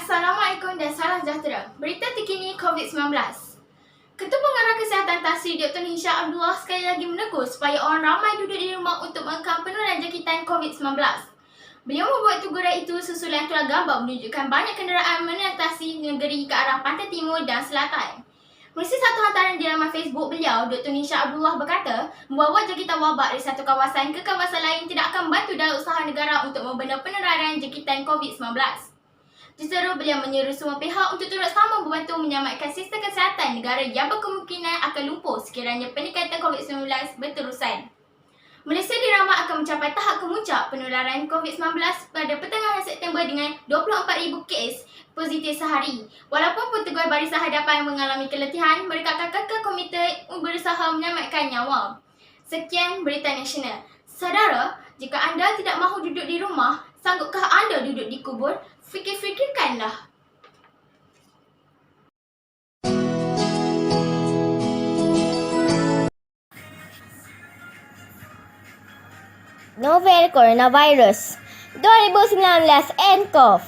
Assalamualaikum dan salam sejahtera. Berita terkini COVID-19. Ketua Pengarah Kesihatan Tasri Dr. Nisha Abdullah sekali lagi menegur supaya orang ramai duduk di rumah untuk mengekang penularan jangkitan COVID-19. Beliau membuat teguran itu susulan keluar gambar menunjukkan banyak kenderaan melintasi negeri ke arah pantai timur dan selatan. Melalui satu hantaran di laman Facebook beliau, Dr. Nisha Abdullah berkata, membawa jangkitan wabak dari satu kawasan ke kawasan lain tidak akan membantu dalam usaha negara untuk membina penularan jangkitan COVID-19. Justeru beliau menyeru semua pihak untuk turut sama membantu menyelamatkan sistem kesihatan negara yang berkemungkinan akan lumpuh sekiranya peningkatan COVID-19 berterusan. Malaysia diramal akan mencapai tahap kemuncak penularan COVID-19 pada pertengahan September dengan 24,000 kes positif sehari. Walaupun petugas barisan hadapan mengalami keletihan, mereka akan kekal komited berusaha menyelamatkan nyawa. Sekian Berita Nasional. Saudara, jika anda tidak mahu duduk di rumah, sanggupkah anda duduk di kubur? Fikir-fikirkanlah. Novel Coronavirus 2019 nCoV.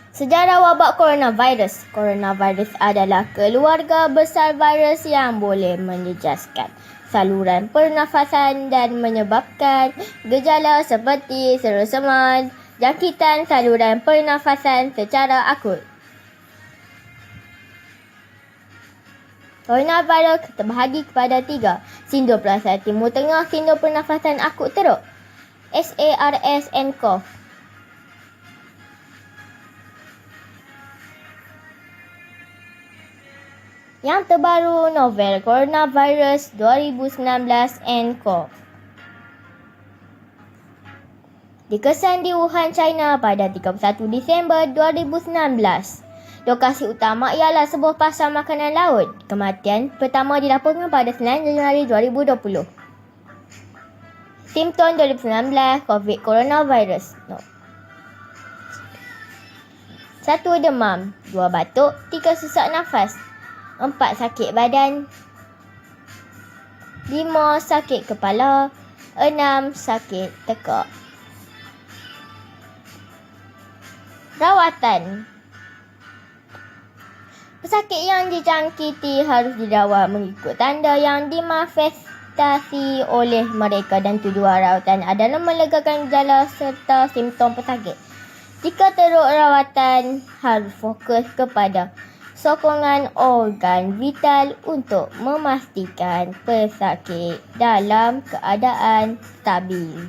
Sejarah wabak coronavirus. Coronavirus adalah keluarga besar virus yang boleh menjejaskan saluran pernafasan dan menyebabkan gejala seperti seru-seman, jangkitan saluran pernafasan secara akut. Coronavirus terbahagi kepada 3. Sindrom perasaan timur tengah, sindrom pernafasan akut teruk, SARS-CoV. Yang terbaru, novel coronavirus 2019 nCoV. Dikesan di Wuhan, China pada 31 Disember 2019. Lokasi utama ialah sebuah pasar makanan laut. Kematian pertama dilaporkan pada 9 Januari 2020. Simptom 2019 COVID coronavirus. 1. Demam, 2. Batuk, 3. Sesak nafas, 4. Sakit badan, 5. Sakit kepala, 6. Sakit tekak. Rawatan. Pesakit yang dijangkiti harus dirawat mengikut tanda yang dimanifestasi oleh mereka dan tujuan rawatan adalah melegakan gejala serta simptom pesakit. Jika teruk, rawatan harus fokus kepada sokongan organ vital untuk memastikan pesakit dalam keadaan stabil.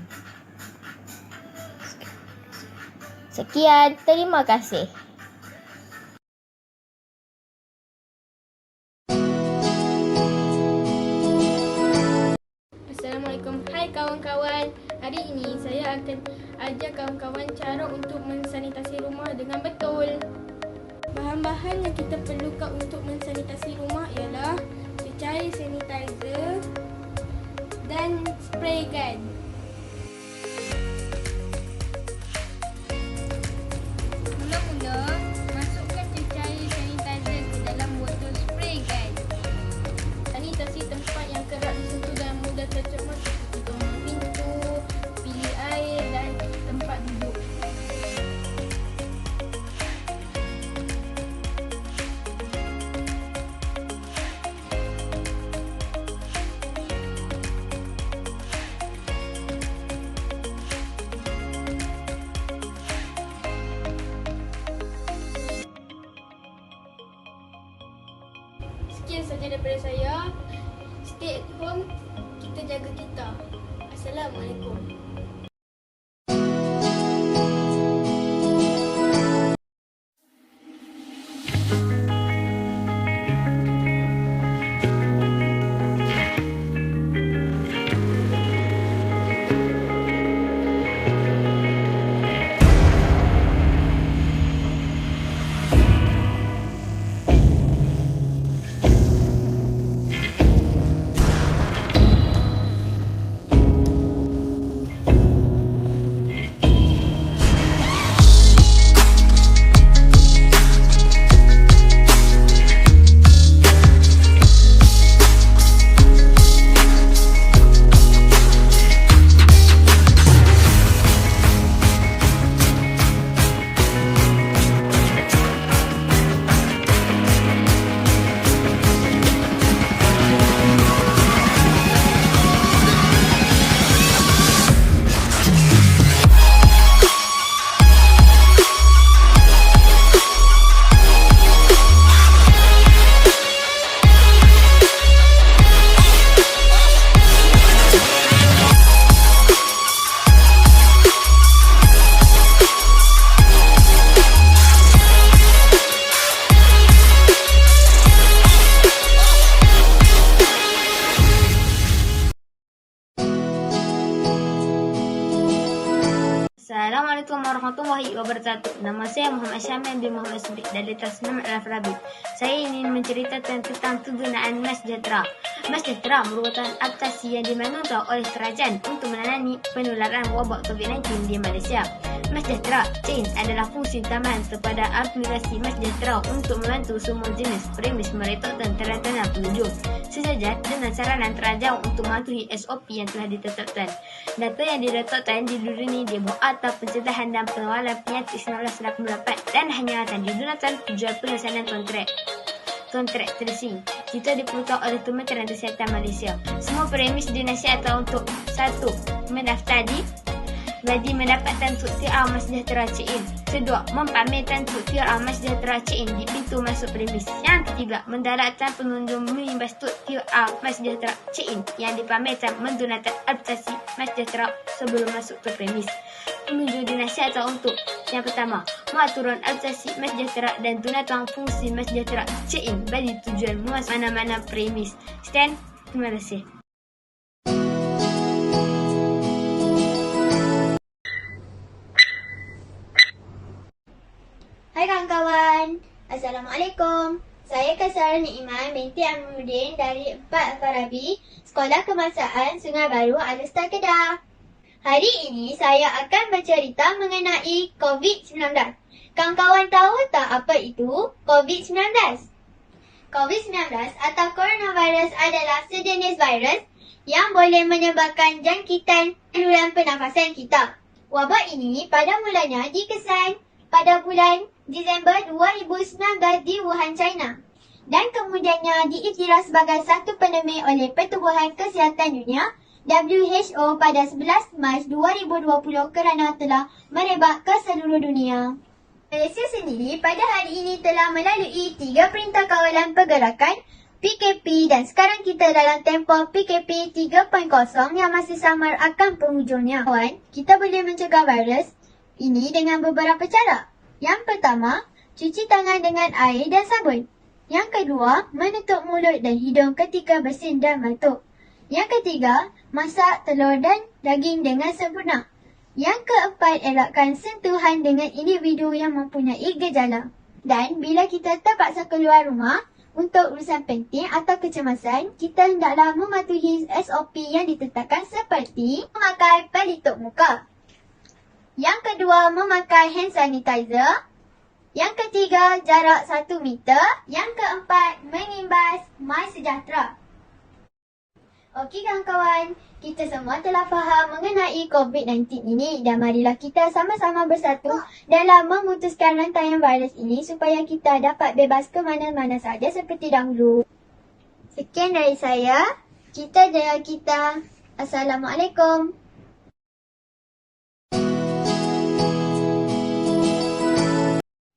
Sekian, terima kasih. Assalamualaikum. Hai kawan-kawan. Hari ini saya akan ajar kawan-kawan cara untuk mensanitasi rumah dengan betul. Bahan-bahan yang kita perlukan untuk mensanitasi rumah ialah cecair sanitizer dan spray gun. Mula-mula, masukkan cecair sanitizer ke dalam botol spray gun. Sanitasi tempat yang kerap disentuh dan mudah tercemar seperti pintu, bilik air dan tempat duduk. Sekian saja daripada saya. Stay at home, kita jaga kita. Assalamualaikum. Assalamualaikum warahmatullahi wabarakatuh. Nama saya Muhammad Syamil bin Muhammad Siddiq dari Tasnim Al-Farabi. Saya ingin menceritakan tentang penggunaan Mas Sejahtera. Mas Sejahtera merupakan aplikasi yang dimanfaatkan oleh kerajaan untuk menangani penularan wabak COVID-19 di Malaysia. Mas Sejahtera Chain adalah fungsi tambahan kepada aplikasi Mas Sejahtera untuk membantu semua jenis premis meretakkan tanda-tanda pengunjung sejajar dengan saranan kerajaan untuk mematuhi SOP yang telah ditetapkan. Data yang diletakkan di dunia ini di bawah atap pencegahan dan pengawalan penyakit 1988 dan hanya akan digunakan tujuan penyelesaian kontrak tracing jika diperlukan oleh Kementerian Kesihatan Malaysia. Semua premis dinasihatkan untuk 1. Mendaftar bagi mendapatkan QR Mas Sejahtera Check-in. Kedua, mempamerkan QR Mas Sejahtera Check-in di pintu masuk premis. Yang ketiga, mendaratkan pengunjung mengimbas QR Mas Sejahtera Check-in yang dipamerkan menggunakan aplikasi Mas Sejahtera sebelum masuk ke premis. Pengunjung dinasihatkan untuk yang pertama, mengaturan aplikasi Mas Sejahtera dan gunakan fungsi Mas Sejahtera Check-in bagi tujuan muas mana-mana premis. Sekian, terima kasih. Hai kawan-kawan, Assalamualaikum. Saya Kasarani Iman binti Aminuddin dari 4 Farabi, Sekolah Kebangsaan Sungai Baru, Alustar, Kedah. Hari ini saya akan bercerita mengenai COVID-19. Kawan-kawan tahu tak apa itu COVID-19? COVID-19 atau coronavirus adalah sejenis virus yang boleh menyebabkan jangkitan saluran pernafasan kita. Wabak ini pada mulanya dikesan pada bulan Disember 2019 di Wuhan, China. Dan kemudiannya diiktiraf sebagai satu pandemik oleh Pertubuhan Kesihatan Dunia WHO pada 11 Mac 2020 kerana telah merebak ke seluruh dunia. Malaysia sendiri pada hari ini telah melalui 3 perintah kawalan pergerakan PKP dan sekarang kita dalam tempoh PKP 3.0 yang masih samar akan penghujungnya. Kawan, kita boleh mencegah virus ini dengan beberapa cara. Yang pertama, cuci tangan dengan air dan sabun. Yang kedua, menutup mulut dan hidung ketika bersin dan batuk. Yang ketiga, masak telur dan daging dengan sempurna. Yang keempat, elakkan sentuhan dengan individu yang mempunyai gejala. Dan bila kita terpaksa keluar rumah untuk urusan penting atau kecemasan, kita hendaklah mematuhi SOP yang ditetapkan seperti memakai pelitup muka. Yang kedua, memakai hand sanitizer. Yang ketiga, jarak 1 meter. Yang keempat, mengimbas Mas Sejahtera. Okey kawan-kawan, kita semua telah faham mengenai COVID-19 ini dan marilah kita sama-sama bersatu dalam memutuskan rantaian virus ini supaya kita dapat bebas ke mana-mana saja seperti dahulu. Sekian dari saya. Kita jaya kita. Assalamualaikum.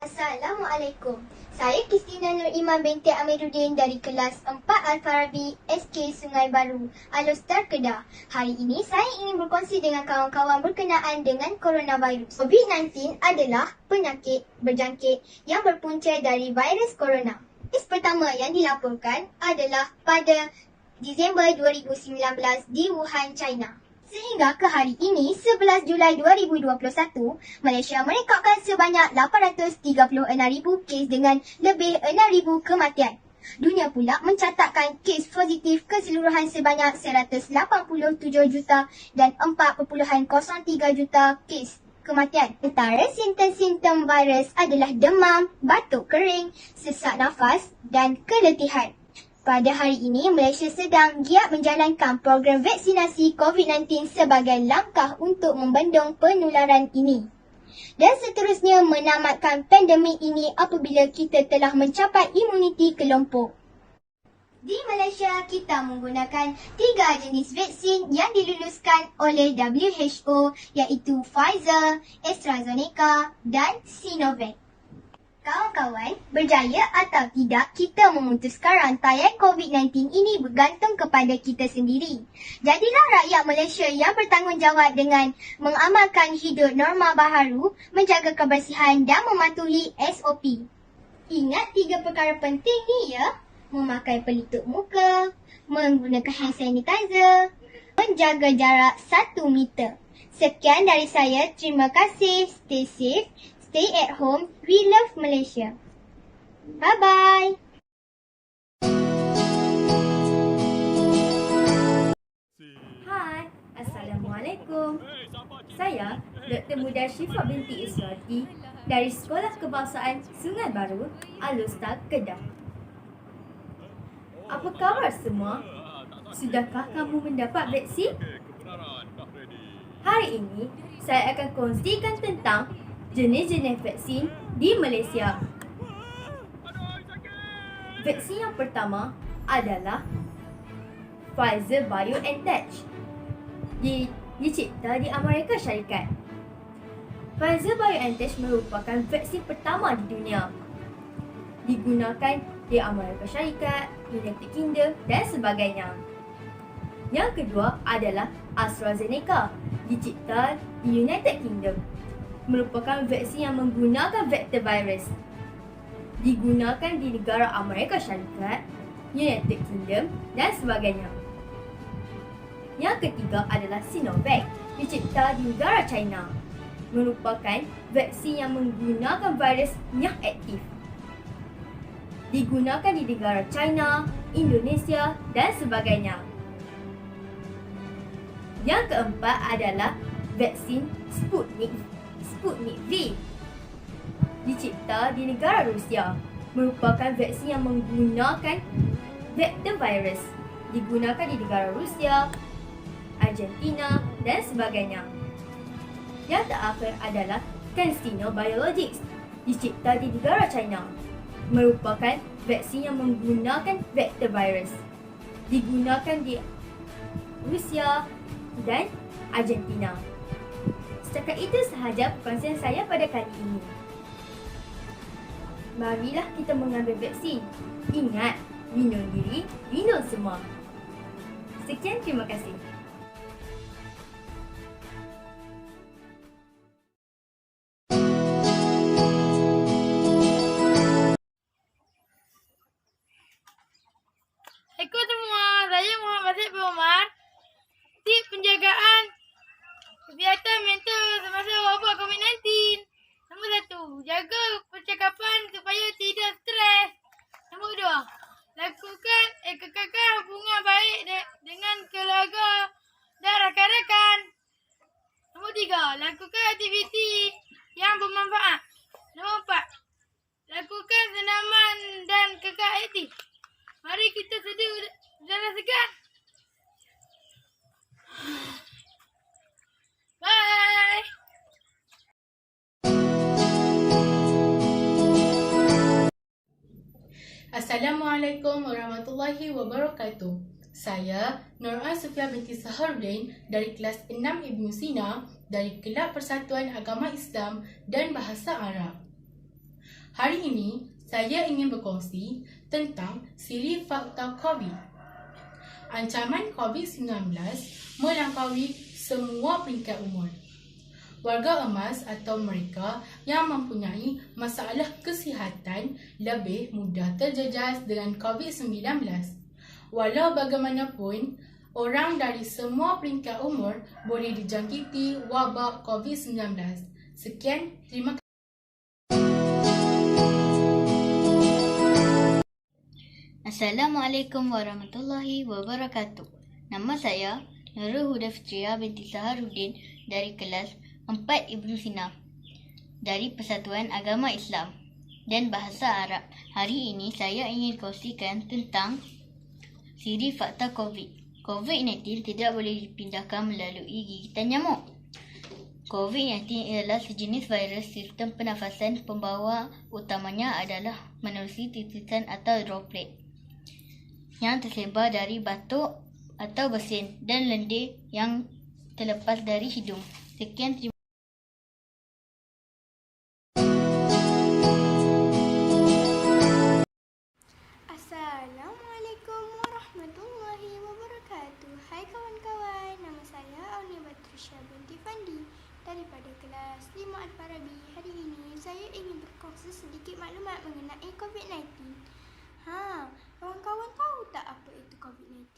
Assalamualaikum. Saya Kristina Nur Iman binti Amiruddin dari kelas 4 Al-Farabi SK Sungai Baru, Alustar, Kedah. Hari ini saya ingin berkongsi dengan kawan-kawan berkenaan dengan coronavirus. COVID-19 adalah penyakit berjangkit yang berpunca dari virus corona. Kes pertama yang dilaporkan adalah pada Disember 2019 di Wuhan, China. Sehingga ke hari ini, 11 Julai 2021, Malaysia merekodkan sebanyak 836,000 kes dengan lebih 6,000 kematian. Dunia pula mencatatkan kes positif keseluruhan sebanyak 187 juta dan 4.03 juta kes kematian. Antara simptom-simptom virus adalah demam, batuk kering, sesak nafas dan keletihan. Pada hari ini, Malaysia sedang giat menjalankan program vaksinasi COVID-19 sebagai langkah untuk membendung penularan ini. Dan seterusnya menamatkan pandemik ini apabila kita telah mencapai imuniti kelompok. Di Malaysia, kita menggunakan 3 jenis vaksin yang diluluskan oleh WHO iaitu Pfizer, AstraZeneca dan Sinovac. Kawan-kawan, berjaya atau tidak kita memutuskan rantaian COVID-19 ini bergantung kepada kita sendiri. Jadilah rakyat Malaysia yang bertanggungjawab dengan mengamalkan hidup normal baharu, menjaga kebersihan dan mematuhi SOP. Ingat 3 perkara penting ni ya. Memakai pelitup muka, menggunakan hand sanitizer, menjaga jarak 1 meter. Sekian dari saya. Terima kasih. Stay safe. Stay at home. We love Malaysia. Bye-bye. Hai, Assalamualaikum. Saya Dr. Muda Syifa binti Iswati dari Sekolah Kebangsaan Sungai Baru, Alustar, Kedah. Apa khabar semua? Sudahkah kamu mendapat vaksin? Hari ini, saya akan kongsikan tentang jenis-jenis vaksin di Malaysia. Vaksin yang pertama adalah Pfizer-BioNTech. Dicipta di Amerika Syarikat. Pfizer-BioNTech merupakan vaksin pertama di dunia. Digunakan di Amerika Syarikat, United Kingdom dan sebagainya. Yang kedua adalah AstraZeneca. Dicipta di United Kingdom. Merupakan vaksin yang menggunakan vektor virus. Digunakan di negara Amerika Syarikat, United Kingdom dan sebagainya. Yang ketiga adalah Sinovac, dicipta di negara China. Merupakan vaksin yang menggunakan virus yang aktif. Digunakan di negara China, Indonesia dan sebagainya. Yang keempat adalah vaksin Sputnik V. Dicipta di negara Rusia. Merupakan vaksin yang menggunakan vektor virus. Digunakan di negara Rusia, Argentina dan sebagainya. Yang terakhir adalah CanSino Biologics. Dicipta di negara China. Merupakan vaksin yang menggunakan vektor virus. Digunakan di Rusia dan Argentina. Setakat itu sahaja perkongsian saya pada kali ini. Marilah kita mengambil vaksin. Ingat, lindung diri, lindung semua. Sekian, terima kasih. Assalamualaikum semua, saya Muhammad Basit bin Umar. Tip penjagaan kesihatan mental semasa wabak COVID-19. Nombor 1, jaga percakapan supaya tidak stres. Nombor 2, kekalkan hubungan baik dengan keluarga dan rakan-rakan. Nombor 3, lakukan aktiviti yang bermanfaat. Nombor 4, lakukan senaman dan kekal aktif. Mari kita sedia udara segar. Bye. Assalamualaikum warahmatullahi wabarakatuh. Saya Nurul Sufia binti Saharudin dari kelas 6 Ibnu Sina dari Kelab Persatuan Agama Islam dan Bahasa Arab. Hari ini saya ingin berkongsi tentang siri fakta COVID. Ancaman COVID-19 melampaui semua peringkat umur. Warga emas atau mereka yang mempunyai masalah kesihatan lebih mudah terjejas dengan COVID-19. Walau bagaimanapun, orang dari semua peringkat umur boleh dijangkiti wabak COVID-19. Sekian, terima kasih. Assalamualaikum warahmatullahi wabarakatuh. Nama saya Nurul Huda Fitria binti Saharudin dari kelas 4 Ibnu Sina dari Persatuan Agama Islam dan Bahasa Arab. Hari ini saya ingin kongsikan tentang siri fakta COVID. COVID-19 tidak boleh dipindahkan melalui gigitan nyamuk. COVID-19 ialah sejenis virus sistem pernafasan. Pembawa utamanya adalah menerusi titisan atau droplet yang tersebar dari batuk atau bersin dan lendir yang terlepas dari hidung. Sekian, terima Assalamualaikum warahmatullahi wabarakatuh. Hai kawan-kawan, nama saya Aulia Batrisha binti Fandi daripada kelas 5 Al-Farabi. Hari ini saya ingin berkongsi sedikit maklumat mengenai COVID-19. Kawan-kawan tahu tak apa itu COVID-19?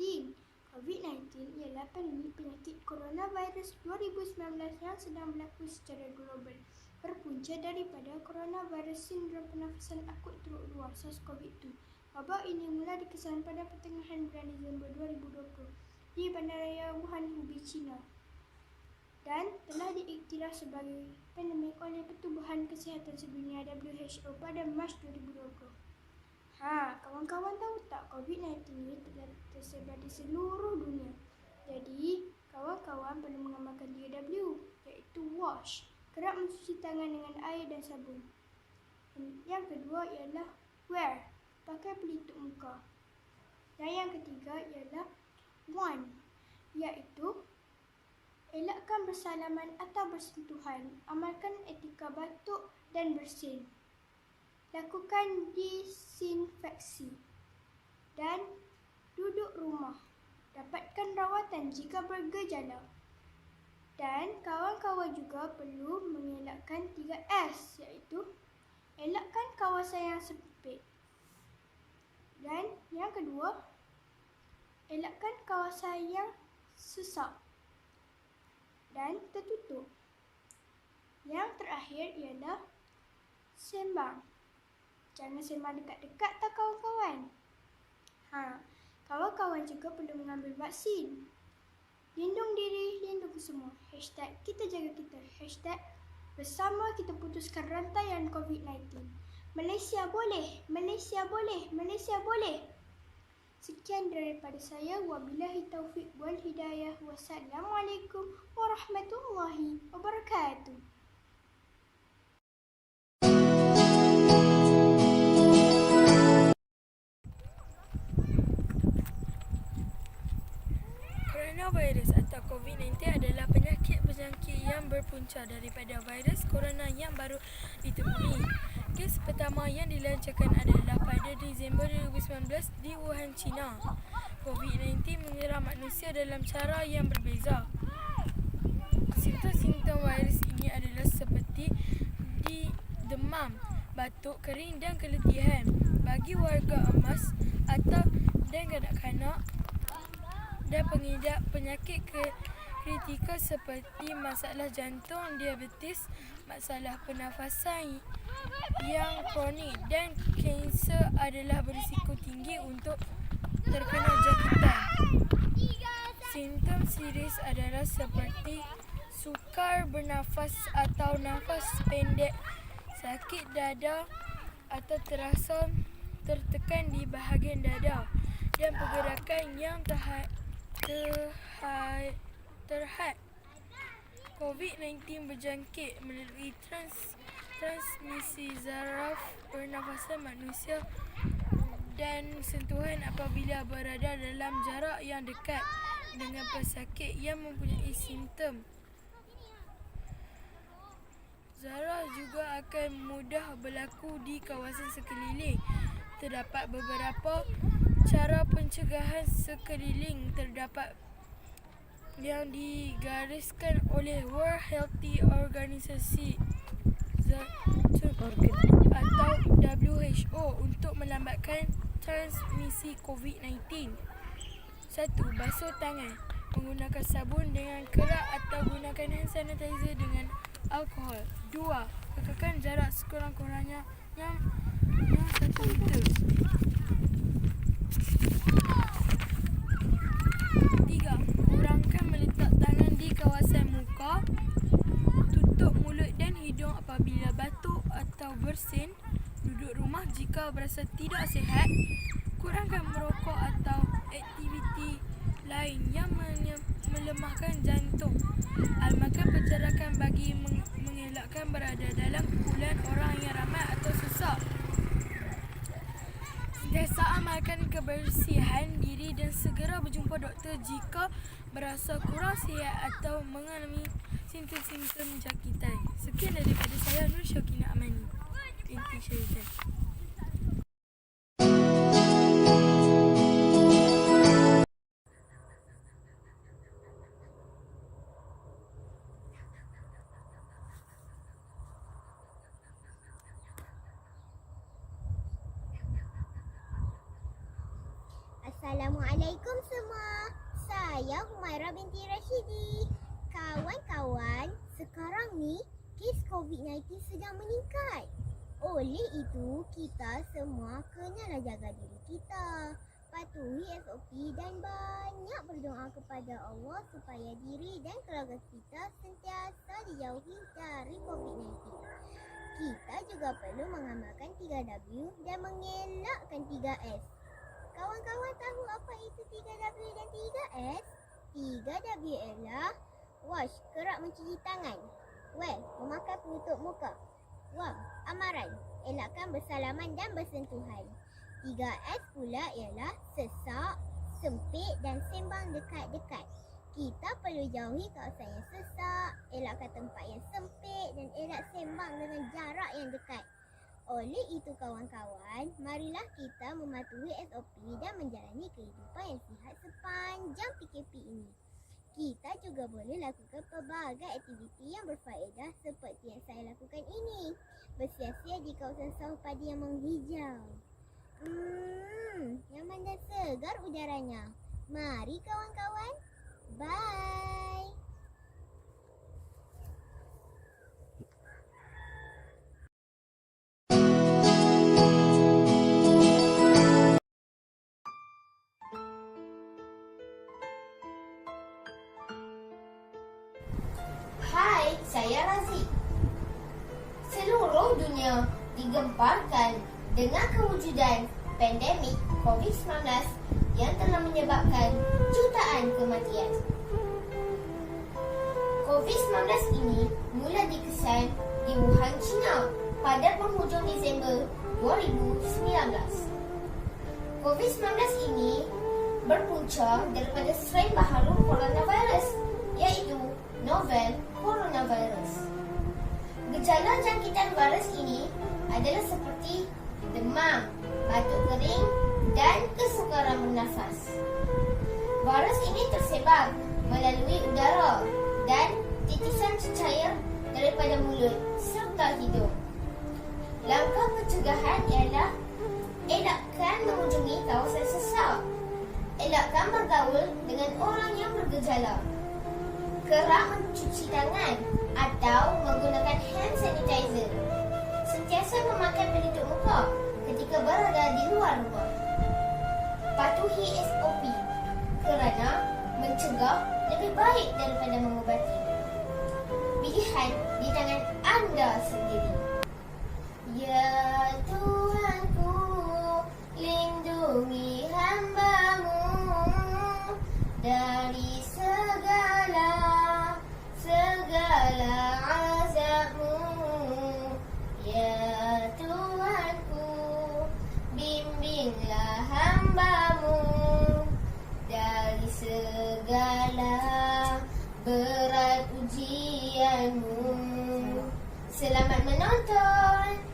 COVID-19 ialah pandemik penyakit coronavirus 2019 yang sedang berlaku secara global. Berpunca daripada coronavirus sindrom pernafasan akut teruk 2 SARS-CoV-2. Wabak ini mula dikesan pada pertengahan bulan Disember 2020 di Bandaraya Wuhan, Hubei, China dan telah diiktiraf sebagai pandemik oleh Pertubuhan Kesihatan Sedunia WHO pada Mac 2020. Kawan-kawan tahu tak COVID-19 ini telah tersebar di seluruh dunia. Jadi, kawan-kawan perlu mengamalkan 3W, iaitu wash, kerap mencuci tangan dengan air dan sabun. Yang kedua ialah wear, pakai pelitup muka. Dan yang ketiga ialah one, iaitu elakkan bersalaman atau bersentuhan, amalkan etika batuk dan bersin. Lakukan disinfeksi dan duduk rumah. Dapatkan rawatan jika bergejala. Dan kawan-kawan juga perlu mengelakkan 3S, iaitu elakkan kawasan yang sempit. Dan yang kedua, elakkan kawasan yang sesak dan tertutup. Yang terakhir ialah sembang. Jangan sembang dekat-dekat tak kawan-kawan. Kawan-kawan juga perlu mengambil vaksin. Lindung diri, lindung semua. #kita jaga kita. #bersama kita putuskan rantaian COVID-19. Malaysia boleh, Malaysia boleh, Malaysia boleh. Sekian daripada saya. Wabillahi taufiq wal hidayah. Wassalamualaikum warahmatullahi wabarakatuh. Coronavirus atau COVID-19 adalah penyakit berjangkit yang berpunca daripada virus corona yang baru ditemui. Kes pertama yang dilancarkan adalah pada Disember 2019 di Wuhan, China. COVID-19 menyerang manusia dalam cara yang berbeza. Simptom-simptom virus ini adalah seperti demam, batuk kering dan keletihan. Bagi warga emas dan kanak-kanak dan pengidap penyakit kritikal seperti masalah jantung, diabetes, masalah pernafasan yang kronik dan kanser adalah berisiko tinggi untuk terkena jangkitan. Simptom serius adalah seperti sukar bernafas atau nafas pendek, sakit dada atau terasa tertekan di bahagian dada dan pergerakan yang terhad. COVID-19 berjangkit melalui transmisi zaraf pernafasan manusia dan sentuhan apabila berada dalam jarak yang dekat dengan pesakit yang mempunyai simptom. Zarah juga akan mudah berlaku di kawasan sekeliling. Terdapat beberapa cara pencegahan sekeliling terdapat yang digariskan oleh World Health Organization atau WHO untuk melambatkan transmisi COVID-19. 1. Basuh tangan. Menggunakan sabun dengan kerak atau gunakan hand sanitizer dengan alkohol. 2. Kekalkan jarak sekurang-kurangnya yang 1 meter. 3. Kurangkan meletak tangan di kawasan muka. Tutup mulut dan hidung apabila batuk atau bersin. Duduk rumah jika berasa tidak sihat. Kurangkan merokok atau aktiviti lain yang melemahkan jantung. Amalkan percarakan bagi mengelakkan berada dalam kumpulan orang yang ramai atau susah. Sentiasa amalkan kebersihan diri dan segera berjumpa doktor jika berasa kurang sihat atau mengalami simptom-simptom jangkitan. Sekian daripada saya, Nur Syakina Amani binti Syaitan. Assalamualaikum semua. saya Humaira binti Rashidi. Kawan-kawan, sekarang ni kes COVID-19 sedang meningkat. Oleh itu, kita semua kenalah jaga diri kita. Patuhi SOP dan banyak berdoa kepada Allah supaya diri dan keluarga kita sentiasa dijauhi dari COVID-19. Kita juga perlu mengamalkan 3W dan mengelakkan 3S. Kawan-kawan tahu apa itu 3W dan 3S? 3W ialah wash, kerap mencuci tangan. Wear, memakai penutup muka. Warm, amaran, elakkan bersalaman dan bersentuhan. 3S pula ialah sesak, sempit dan sembang dekat-dekat. Kita perlu jauhi kawasan yang sesak, elakkan tempat yang sempit dan elak sembang dengan jarak yang dekat. Oleh itu kawan-kawan, marilah kita mematuhi SOP dan menjalani kehidupan yang sihat sepanjang PKP ini. Kita juga boleh lakukan pelbagai aktiviti yang berfaedah seperti yang saya lakukan ini. Bersiasat di kawasan sawah padi yang menghijau. Nyaman dan segar udaranya. Mari kawan-kawan. Bye. Hai, saya Razi. Seluruh dunia digemparkan dengan kewujudan pandemik COVID-19 yang telah menyebabkan jutaan kematian. COVID-19 ini mula dikesan di Wuhan, China pada penghujung Disember 2019. COVID-19 ini berpunca daripada strain baharu coronavirus iaitu novel coronavirus. Gejala jangkitan virus ini adalah seperti demam, batuk kering dan kesukaran bernafas. Virus ini tersebar melalui udara dan titisan cecair daripada mulut serta hidung. Langkah pencegahan ialah elakkan mengunjungi kawasan sesak, elakkan bergaul dengan orang yang bergejala, kerap mencuci tangan atau menggunakan hand sanitizer, sentiasa memakai pelitup muka ketika berada di luar rumah. Patuhi SOP kerana mencegah lebih baik daripada mengubati. Pilihan di tangan anda sendiri. Ya Tuhanku, lindungi hamba-Mu dari segala azab-Mu. Ya Tuhanku, bimbinglah hamba-Mu dari segala berat ujian-Mu. Selamat menonton.